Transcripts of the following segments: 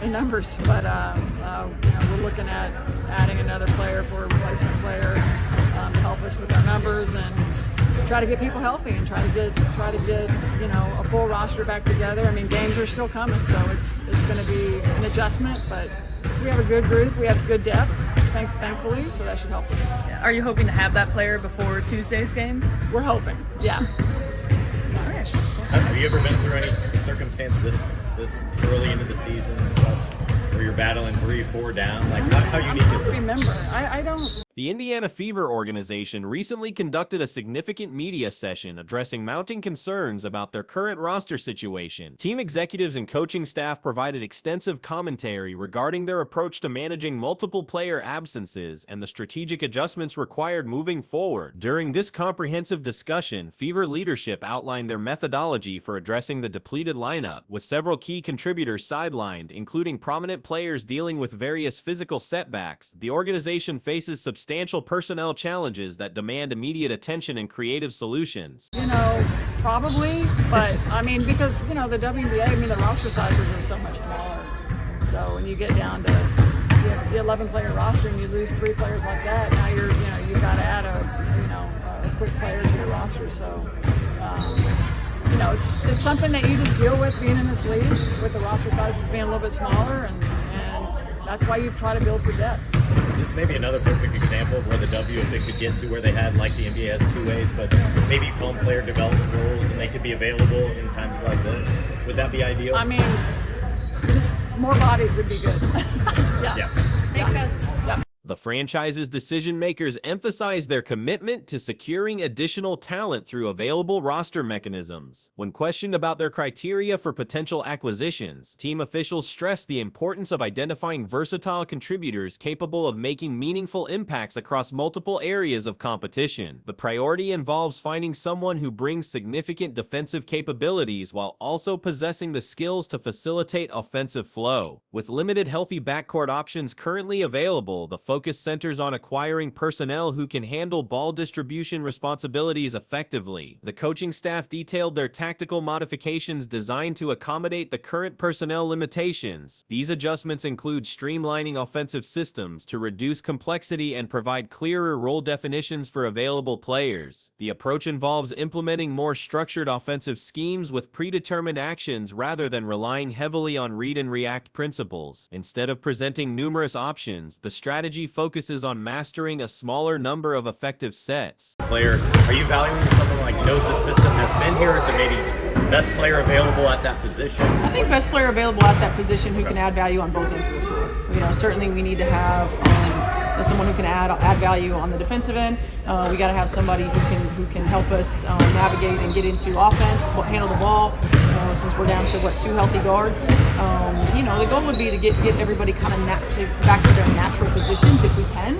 in numbers, but we're looking at adding another player for a replacement player to help us with our numbers and try to get people healthy and try to get a full roster back together. I mean, games are still coming, so it's going to be an adjustment, but we have a good group, we have good depth, thankfully, so that should help us. Yeah. Are you hoping to have that player before Tuesday's game? We're hoping, yeah. All right. Have you ever been through any circumstance this early into the season and such, where you're battling 3-4 down? Like, how unique is it? I don't remember. I don't. The Indiana Fever organization recently conducted a significant media session addressing mounting concerns about their current roster situation. Team executives and coaching staff provided extensive commentary regarding their approach to managing multiple player absences and the strategic adjustments required moving forward. During this comprehensive discussion, Fever leadership outlined their methodology for addressing the depleted lineup, with several key contributors sidelined, including prominent players dealing with various physical setbacks. The organization faces substantial personnel challenges that demand immediate attention and creative solutions. Probably, but I mean, because the WNBA, the roster sizes are so much smaller. So when you get down to the 11-player roster and you lose 3 players like that, now you've got to add a quick player to your roster. So it's something that you just deal with being in this league, with the roster sizes being a little bit smaller, and that's why you try to build for depth. Is this maybe another perfect example of where the WNBA could get to where they had, like the NBA has 2 ways, but maybe home player development roles, and they could be available in times like this? Would that be ideal? I mean, just more bodies would be good. Yeah. Makes sense. Yeah. The franchise's decision-makers emphasize their commitment to securing additional talent through available roster mechanisms. When questioned about their criteria for potential acquisitions, team officials stressed the importance of identifying versatile contributors capable of making meaningful impacts across multiple areas of competition. The priority involves finding someone who brings significant defensive capabilities while also possessing the skills to facilitate offensive flow. With limited healthy backcourt options currently available, the focus centers on acquiring personnel who can handle ball distribution responsibilities effectively. The coaching staff detailed their tactical modifications designed to accommodate the current personnel limitations. These adjustments include streamlining offensive systems to reduce complexity and provide clearer role definitions for available players. The approach involves implementing more structured offensive schemes with predetermined actions rather than relying heavily on read and react principles. Instead of presenting numerous options, the strategy focuses on mastering a smaller number of effective sets. Player, are you valuing someone like knows the system, has been here, or is it maybe best player available at that position? I think best player available at that position who can add value on both ends of the floor. Certainly we need to have someone who can add value on the defensive end. We got to have somebody who can help us navigate and get into offense, handle the ball. Since we're down to 2 healthy guards, the goal would be to get everybody kind of back to their natural positions if we can.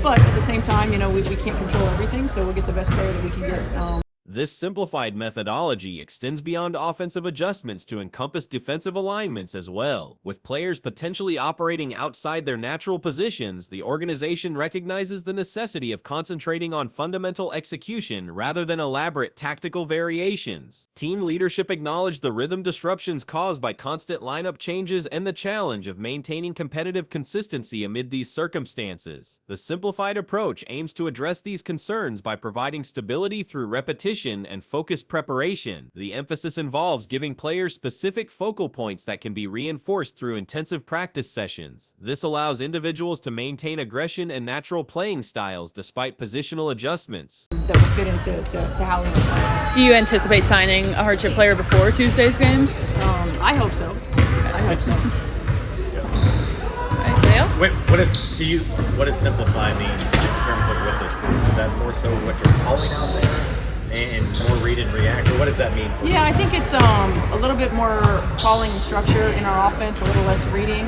But at the same time, we can't control everything, so we'll get the best player that we can get. This simplified methodology extends beyond offensive adjustments to encompass defensive alignments as well. With players potentially operating outside their natural positions, the organization recognizes the necessity of concentrating on fundamental execution rather than elaborate tactical variations. Team leadership acknowledged the rhythm disruptions caused by constant lineup changes and the challenge of maintaining competitive consistency amid these circumstances. The simplified approach aims to address these concerns by providing stability through repetition and focused preparation. The emphasis involves giving players specific focal points that can be reinforced through intensive practice sessions. This allows individuals to maintain aggression and natural playing styles despite positional adjustments. That will fit into how we play. Do you anticipate signing a hardship player before Tuesday's game? I hope so. I hope so. Anything else? What does simplify mean in terms of with this group? Is that more so what you're calling out there? And more read and react, or what does that mean? Yeah, I think it's a little bit more calling and structure in our offense, a little less reading,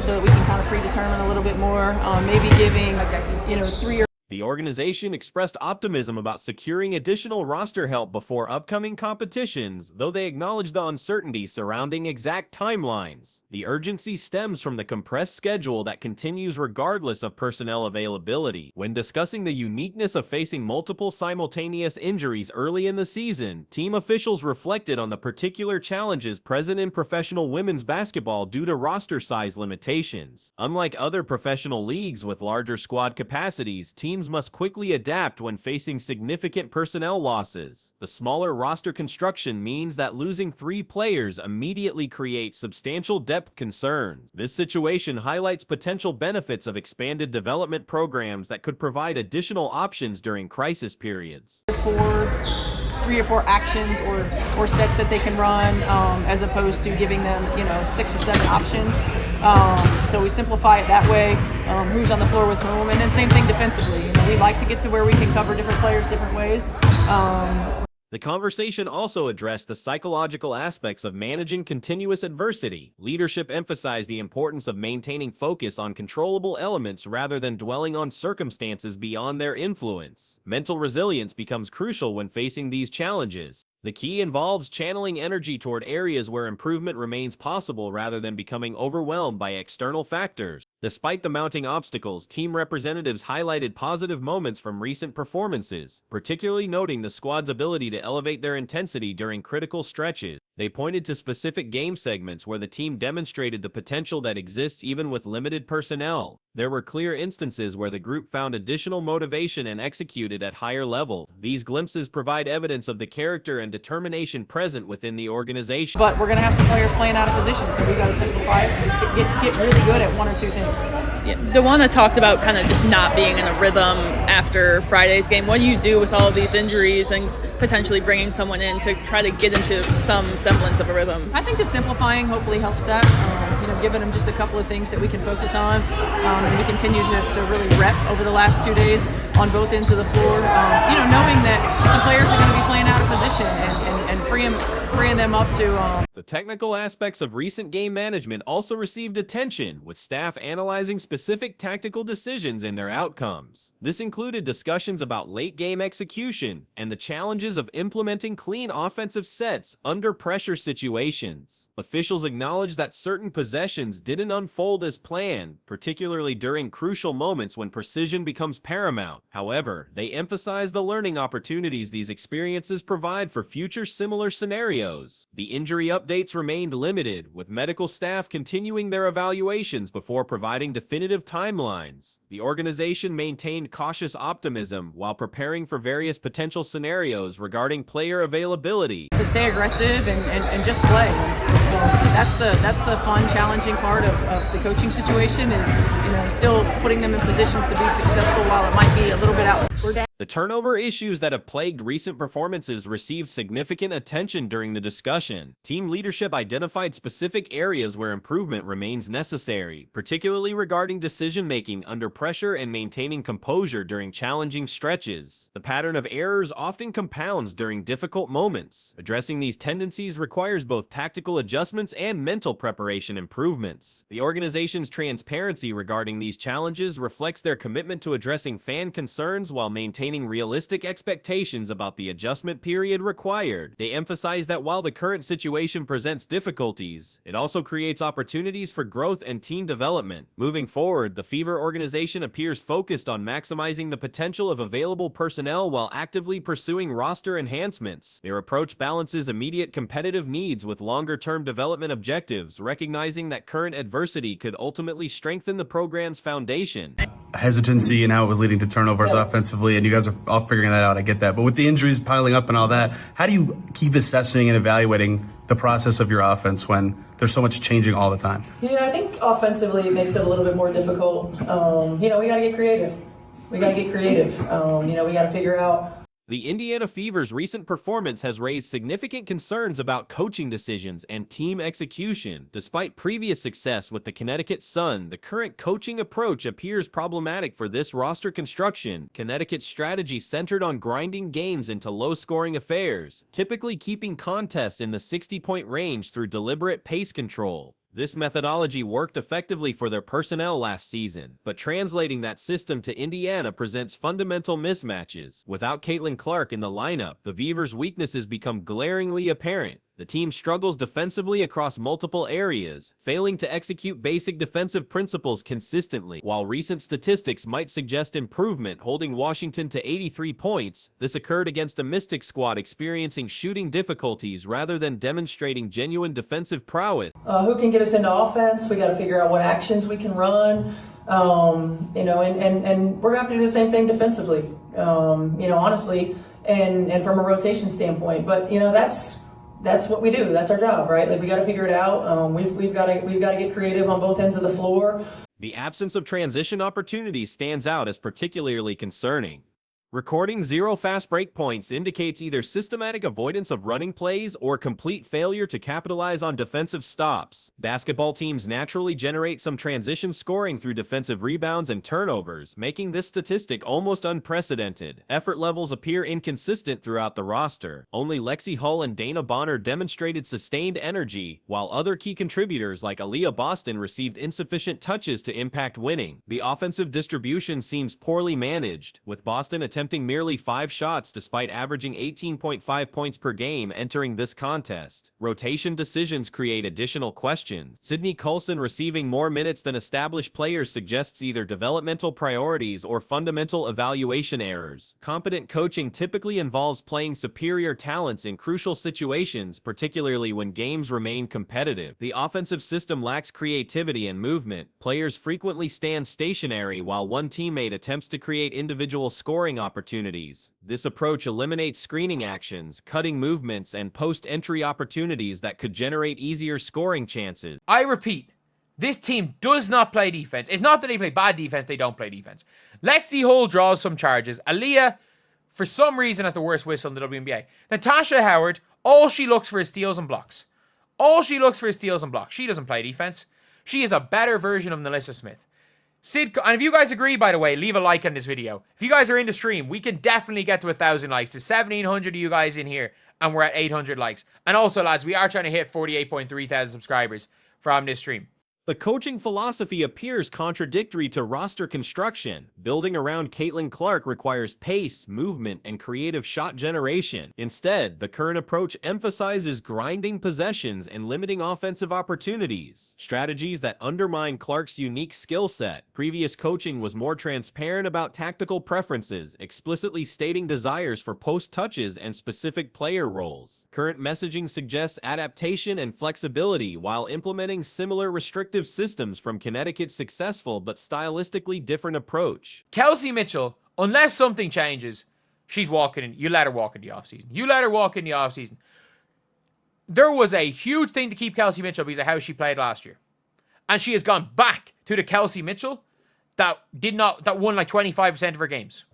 so that we can kind of predetermine a little bit more. Maybe giving 3 or The organization expressed optimism about securing additional roster help before upcoming competitions, though they acknowledged the uncertainty surrounding exact timelines. The urgency stems from the compressed schedule that continues regardless of personnel availability. When discussing the uniqueness of facing multiple simultaneous injuries early in the season, team officials reflected on the particular challenges present in professional women's basketball due to roster size limitations. Unlike other professional leagues with larger squad capacities, teams must quickly adapt when facing significant personnel losses. The smaller roster construction means that losing 3 players immediately creates substantial depth concerns. This situation highlights potential benefits of expanded development programs that could provide additional options during crisis periods. 3 or 4 actions or sets that they can run, as opposed to giving them 6 or 7 options. So we simplify it that way. Who's on the floor with whom, and then same thing defensively. We like to get to where we can cover different players different ways. The conversation also addressed the psychological aspects of managing continuous adversity. Leadership emphasized the importance of maintaining focus on controllable elements rather than dwelling on circumstances beyond their influence. Mental resilience becomes crucial when facing these challenges. The key involves channeling energy toward areas where improvement remains possible rather than becoming overwhelmed by external factors. Despite the mounting obstacles, team representatives highlighted positive moments from recent performances, particularly noting the squad's ability to elevate their intensity during critical stretches. They pointed to specific game segments where the team demonstrated the potential that exists even with limited personnel. There were clear instances where the group found additional motivation and executed at higher levels. These glimpses provide evidence of the character and determination present within the organization. But we're going to have some players playing out of position, so we got to simplify it and just get really good at 1 or 2 things. Yeah, DeWanna talked about kind of just not being in a rhythm after Friday's game. What do you do with all of these injuries and potentially bringing someone in to try to get into some semblance of a rhythm? I think the simplifying hopefully helps that. Giving them just a couple of things that we can focus on, and we continue to really rep over the last 2 days on both ends of the floor. Knowing that some players are going to be playing out of position and freeing them up to. The technical aspects of recent game management also received attention, with staff analyzing specific tactical decisions and their outcomes. This included discussions about late game execution and the challenges of implementing clean offensive sets under pressure situations. Officials acknowledged that certain possessions didn't unfold as planned, particularly during crucial moments when precision becomes paramount. However, they emphasized the learning opportunities these experiences provide for future similar scenarios. The injury updates remained limited, with medical staff continuing their evaluations before providing definitive timelines. The organization maintained cautious optimism while preparing for various potential scenarios regarding player availability. To stay aggressive and just play. That's the fun, challenging part of the coaching situation is, still putting them in positions to be successful while it might be a little bit out. The turnover issues that have plagued recent performances received significant attention during the discussion. Team leadership identified specific areas where improvement remains necessary, particularly regarding decision-making under pressure and maintaining composure during challenging stretches. The pattern of errors often compounds during difficult moments. Addressing these tendencies requires both tactical adjustments and mental preparation improvements. The organization's transparency regarding these challenges reflects their commitment to addressing fan concerns while maintaining realistic expectations about the adjustment period required. They emphasize that while the current situation presents difficulties, it also creates opportunities for growth and team development. Moving forward, the Fever organization appears focused on maximizing the potential of available personnel while actively pursuing roster enhancements. Their approach balances immediate competitive needs with longer-term development objectives, recognizing that current adversity could ultimately strengthen the program's foundation. Hesitancy and how it was leading to turnovers offensively, and you guys are all figuring that out. I get that. But with the injuries piling up and all that, how do you keep assessing and evaluating the process of your offense when there's so much changing all the time? Yeah, I think offensively it makes it a little bit more difficult. We got to get creative. We got to figure out. The Indiana Fever's recent performance has raised significant concerns about coaching decisions and team execution. Despite previous success with the Connecticut Sun, the current coaching approach appears problematic for this roster construction. Connecticut's strategy centered on grinding games into low-scoring affairs, typically keeping contests in the 60-point range through deliberate pace control. This methodology worked effectively for their personnel last season, but translating that system to Indiana presents fundamental mismatches. Without Caitlin Clark in the lineup, the Beavers' weaknesses become glaringly apparent. The team struggles defensively across multiple areas, failing to execute basic defensive principles consistently. While recent statistics might suggest improvement, holding Washington to 83 points, this occurred against a Mystic squad experiencing shooting difficulties rather than demonstrating genuine defensive prowess. Who can get us into offense? We got to figure out what actions we can run. And we're going to have to do the same thing defensively, honestly, and from a rotation standpoint. But, that's what we do. That's our job, right? Like, we got to figure it out. We've got to get creative on both ends of the floor. The absence of transition opportunities stands out as particularly concerning. Recording 0 fast break points indicates either systematic avoidance of running plays or complete failure to capitalize on defensive stops. Basketball teams naturally generate some transition scoring through defensive rebounds and turnovers, making this statistic almost unprecedented. Effort levels appear inconsistent throughout the roster. Only Lexi Hull and Dana Bonner demonstrated sustained energy, while other key contributors like Aaliyah Boston received insufficient touches to impact winning. The offensive distribution seems poorly managed, with Boston attempting merely 5 shots despite averaging 18.5 points per game entering this contest. Rotation decisions create additional questions. Sydney Coulson receiving more minutes than established players suggests either developmental priorities or fundamental evaluation errors. Competent coaching typically involves playing superior talents in crucial situations, particularly when games remain competitive. The offensive system lacks creativity and movement. Players frequently stand stationary while one teammate attempts to create individual scoring opportunities. This approach eliminates screening actions, cutting movements, and post-entry opportunities that could generate easier scoring chances. I repeat, this team does not play defense. It's not that they play bad defense, they don't play defense. Lexi Hull draws some charges. Aaliyah, for some reason, has the worst whistle in the WNBA. Natasha Howard, all she looks for is steals and blocks. She doesn't play defense. She is a better version of Nalissa Smith. And if you guys agree, by the way, leave a like on this video. If you guys are in the stream, we can definitely get to 1,000 likes. There's 1,700 of you guys in here, and we're at 800 likes. And also, lads, we are trying to hit 48.3 thousand subscribers from this stream. The coaching philosophy appears contradictory to roster construction. Building around Caitlin Clark requires pace, movement, and creative shot generation. Instead, the current approach emphasizes grinding possessions and limiting offensive opportunities, strategies that undermine Clark's unique skill set. Previous coaching was more transparent about tactical preferences, explicitly stating desires for post touches and specific player roles. Current messaging suggests adaptation and flexibility while implementing similar restrictive systems from Connecticut's successful but stylistically different approach. Kelsey Mitchell, unless something changes, she's walking in. You let her walk in the offseason. There was a huge thing to keep Kelsey Mitchell because of how she played last year. And she has gone back to the Kelsey Mitchell that won like 25% of her games.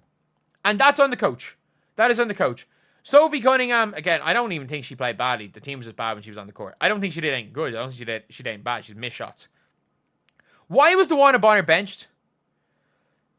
And that's on the coach. That is on the coach. Sophie Cunningham, again, I don't even think she played badly. The team was just bad when she was on the court. I don't think she did anything good. I don't think she did anything bad. She's missed shots. Why was DeWanna Bonner benched?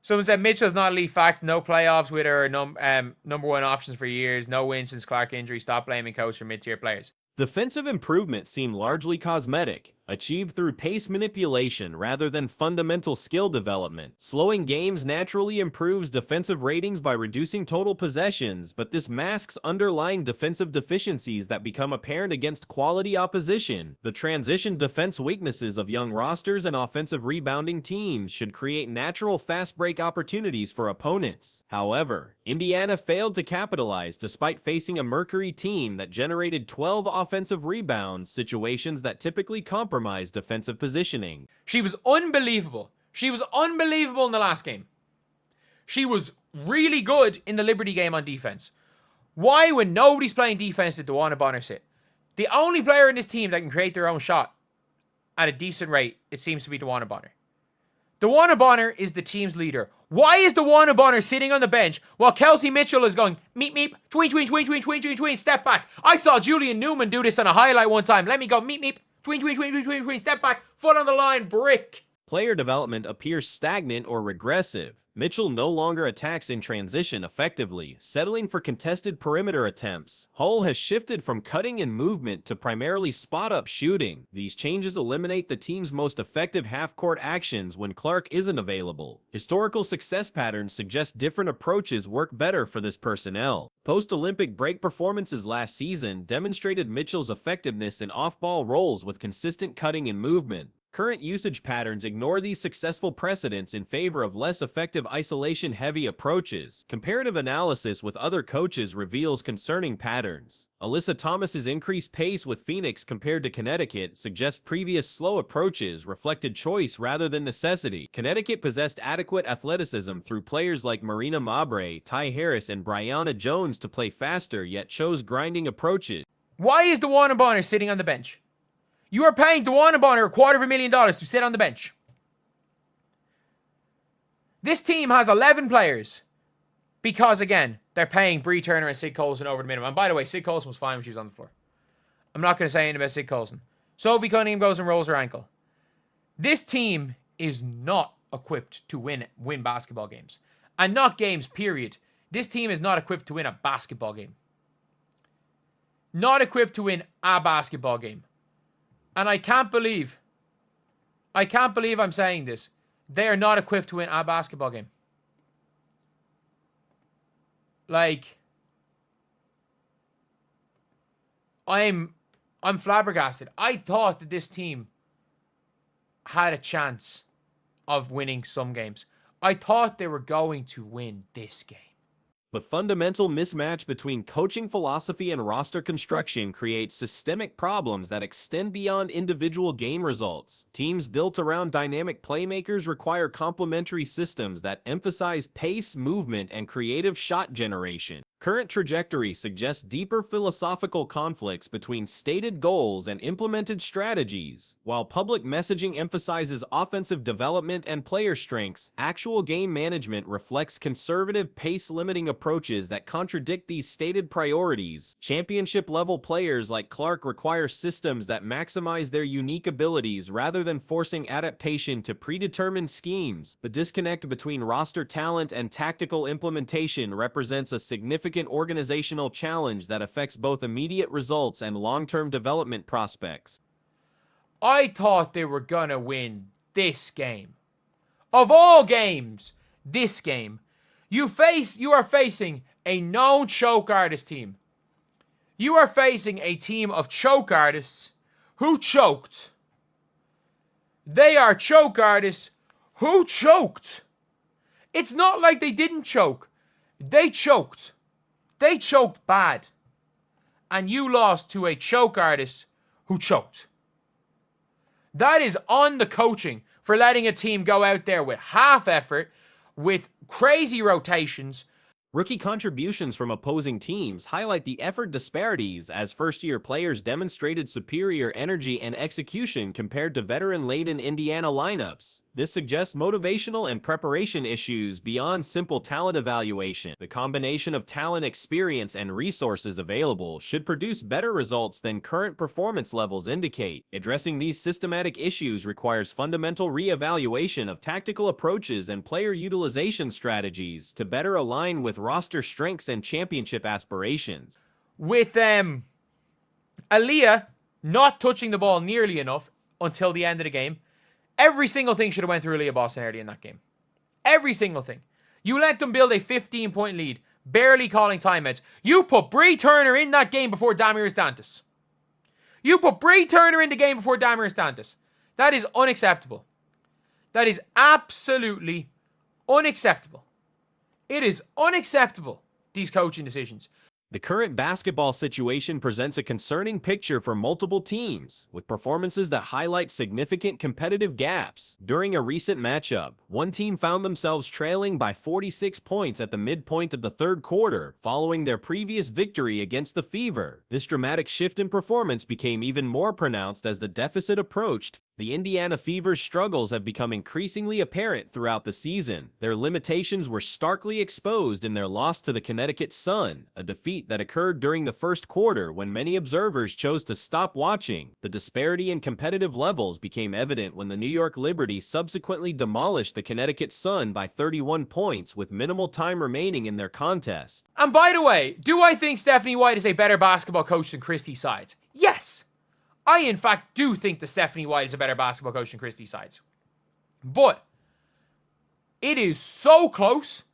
Someone said Mitchell's not elite facts. No playoffs with her number one options for years. No wins since Clark injury. Stop blaming coach for mid-tier players. Defensive improvements seem largely cosmetic, achieved through pace manipulation rather than fundamental skill development. Slowing games naturally improves defensive ratings by reducing total possessions, but this masks underlying defensive deficiencies that become apparent against quality opposition. The transition defense weaknesses of young rosters and offensive rebounding teams should create natural fast break opportunities for opponents. However, Indiana failed to capitalize despite facing a Mercury team that generated 12 offensive rebounds, situations that typically compromise defensive positioning. She was unbelievable. She was unbelievable in the last game. She was really good in the Liberty game on defense. Why, when nobody's playing defense, did DeWanna Bonner sit? The only player in this team that can create their own shot at a decent rate, it seems to be DeWanna Bonner. DeWanna Bonner is the team's leader. Why is DeWanna Bonner sitting on the bench while Kelsey Mitchell is going meep meep, tween, step back? I saw Julian Newman do this on a highlight one time. Let me go meep meep, tween, step back, foot on the line, brick. Player development appears stagnant or regressive. Mitchell no longer attacks in transition effectively, settling for contested perimeter attempts. Hull has shifted from cutting and movement to primarily spot-up shooting. These changes eliminate the team's most effective half-court actions when Clark isn't available. Historical success patterns suggest different approaches work better for this personnel. Post-Olympic break performances last season demonstrated Mitchell's effectiveness in off-ball roles with consistent cutting and movement. Current usage patterns ignore these successful precedents in favor of less effective isolation-heavy approaches. Comparative analysis with other coaches reveals concerning patterns. Alyssa Thomas's increased pace with Phoenix compared to Connecticut suggests previous slow approaches reflected choice rather than necessity. Connecticut possessed adequate athleticism through players like Marina Mabre, Ty Harris, and Brianna Jones to play faster, yet chose grinding approaches. Why is DeWanna Bonner sitting on the bench? You are paying DeWanna Bonner $250,000 to sit on the bench. This team has 11 players because, again, they're paying Bree Turner and Sid Colson over the minimum. And by the way, Sid Colson was fine when she was on the floor. I'm not going to say anything about Sid Colson. Sophie Cunningham goes and rolls her ankle. This team is not equipped to win basketball games. And not games, period. This team is not equipped to win a basketball game. Not equipped to win a basketball game. And I can't believe I'm saying this. They are not equipped to win a basketball game. Like, I'm flabbergasted. I thought that this team had a chance of winning some games. I thought they were going to win this game. The fundamental mismatch between coaching philosophy and roster construction creates systemic problems that extend beyond individual game results. Teams built around dynamic playmakers require complementary systems that emphasize pace, movement, and creative shot generation. Current trajectory suggests deeper philosophical conflicts between stated goals and implemented strategies. While public messaging emphasizes offensive development and player strengths, actual game management reflects conservative pace-limiting approaches that contradict these stated priorities. Championship-level players like Clark require systems that maximize their unique abilities rather than forcing adaptation to predetermined schemes. The disconnect between roster talent and tactical implementation represents a significant organizational challenge that affects both immediate results and long-term development prospects. I thought they were gonna win this game. Of all games, this game. You are facing a known choke artist team. You are facing a team of choke artists who choked. They are choke artists who choked. It's not like they didn't choke. They choked. They choked bad. And you lost to a choke artist who choked. That is on the coaching for letting a team go out there with half effort, with crazy rotations. Rookie contributions from opposing teams highlight the effort disparities as first-year players demonstrated superior energy and execution compared to veteran-laden Indiana lineups. This suggests motivational and preparation issues beyond simple talent evaluation. The combination of talent, experience, and resources available should produce better results than current performance levels indicate. Addressing these systematic issues requires fundamental reevaluation of tactical approaches and player utilization strategies to better align with roster strengths and championship aspirations. With Aaliyah not touching the ball nearly enough until the end of the game, every single thing should have went through Aaliyah Boston early in that game. Every single thing. You let them build a 15-point lead, barely calling timeouts. You put Bree Turner in that game before Damiris Dantas. You put Bree Turner in the game before Damiris Dantas. That is unacceptable. That is absolutely unacceptable. It is unacceptable, these coaching decisions. The current basketball situation presents a concerning picture for multiple teams, with performances that highlight significant competitive gaps. During a recent matchup, one team found themselves trailing by 46 points at the midpoint of the third quarter, following their previous victory against the Fever. This dramatic shift in performance became even more pronounced as the deficit approached. The Indiana Fever's struggles have become increasingly apparent throughout the season. Their limitations were starkly exposed in their loss to the Connecticut Sun, a defeat that occurred during the first quarter when many observers chose to stop watching. The disparity in competitive levels became evident when the New York Liberty subsequently demolished the Connecticut Sun by 31 points with minimal time remaining in their contest. And by the way, do I think Stephanie White is a better basketball coach than Christy Sides? Yes. I, in fact, do think that Stephanie White is a better basketball coach than Christy Sides. But it is so close,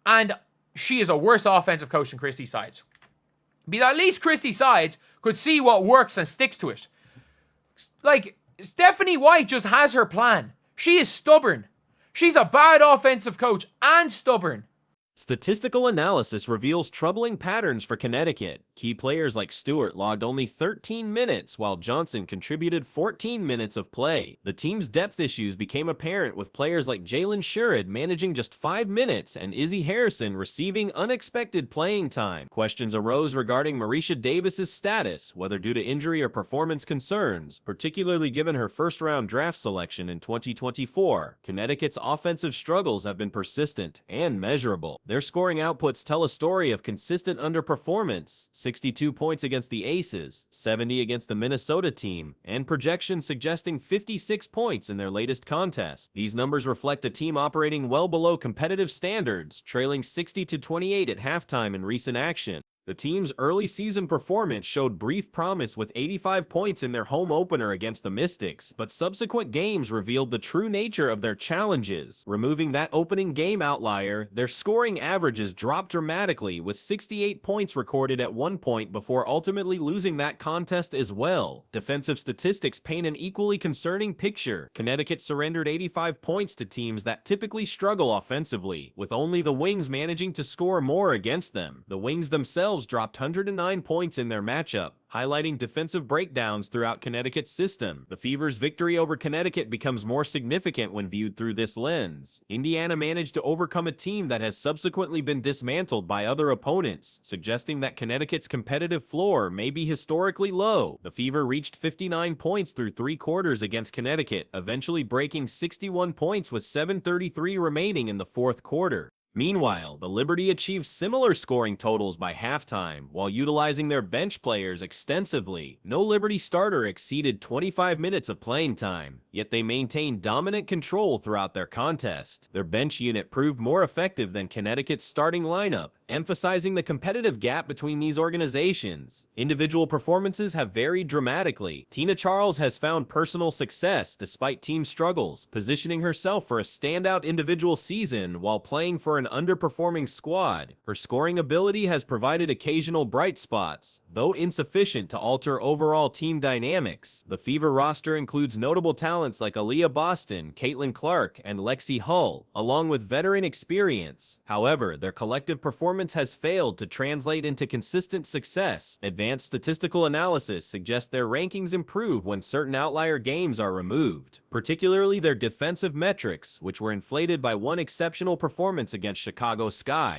and she is a worse offensive coach than Christy Sides. Because at least Christy Sides could see what works and sticks to it. Like, Stephanie White just has her plan. She is stubborn. She's a bad offensive coach and stubborn. Statistical analysis reveals troubling patterns for Connecticut. Key players like Stewart logged only 13 minutes, while Johnson contributed 14 minutes of play. The team's depth issues became apparent with players like Jalen Sherrod managing just 5 minutes and Izzy Harrison receiving unexpected playing time. Questions arose regarding Marisha Davis's status, whether due to injury or performance concerns, particularly given her first-round draft selection in 2024. Connecticut's offensive struggles have been persistent and measurable. Their scoring outputs tell a story of consistent underperformance, 62 points against the Aces, 70 against the Minnesota team, and projections suggesting 56 points in their latest contest. These numbers reflect a team operating well below competitive standards, trailing 60-28 at halftime in recent action. The team's early season performance showed brief promise with 85 points in their home opener against the Mystics, but subsequent games revealed the true nature of their challenges. Removing that opening game outlier, their scoring averages dropped dramatically, with 68 points recorded at one point before ultimately losing that contest as well. Defensive statistics paint an equally concerning picture. Connecticut surrendered 85 points to teams that typically struggle offensively, with only the Wings managing to score more against them. The Wings themselves dropped 109 points in their matchup, highlighting defensive breakdowns throughout Connecticut's system. The Fever's victory over Connecticut becomes more significant when viewed through this lens. Indiana managed to overcome a team that has subsequently been dismantled by other opponents, suggesting that Connecticut's competitive floor may be historically low. The Fever reached 59 points through 3 quarters against Connecticut, eventually breaking 61 points with 7:33 remaining in the fourth quarter. Meanwhile, the Liberty achieved similar scoring totals by halftime, while utilizing their bench players extensively. No Liberty starter exceeded 25 minutes of playing time, yet they maintained dominant control throughout their contest. Their bench unit proved more effective than Connecticut's starting lineup, emphasizing the competitive gap between these organizations. Individual performances have varied dramatically. Tina Charles has found personal success despite team struggles, positioning herself for a standout individual season while playing for an underperforming squad. Her scoring ability has provided occasional bright spots, though insufficient to alter overall team dynamics. The Fever roster includes notable talents like Aaliyah Boston, Caitlin Clark, and Lexi Hull, along with veteran experience. However, their collective performance has failed to translate into consistent success. Advanced statistical analysis suggests their rankings improve when certain outlier games are removed, particularly their defensive metrics, which were inflated by one exceptional performance against Chicago Sky.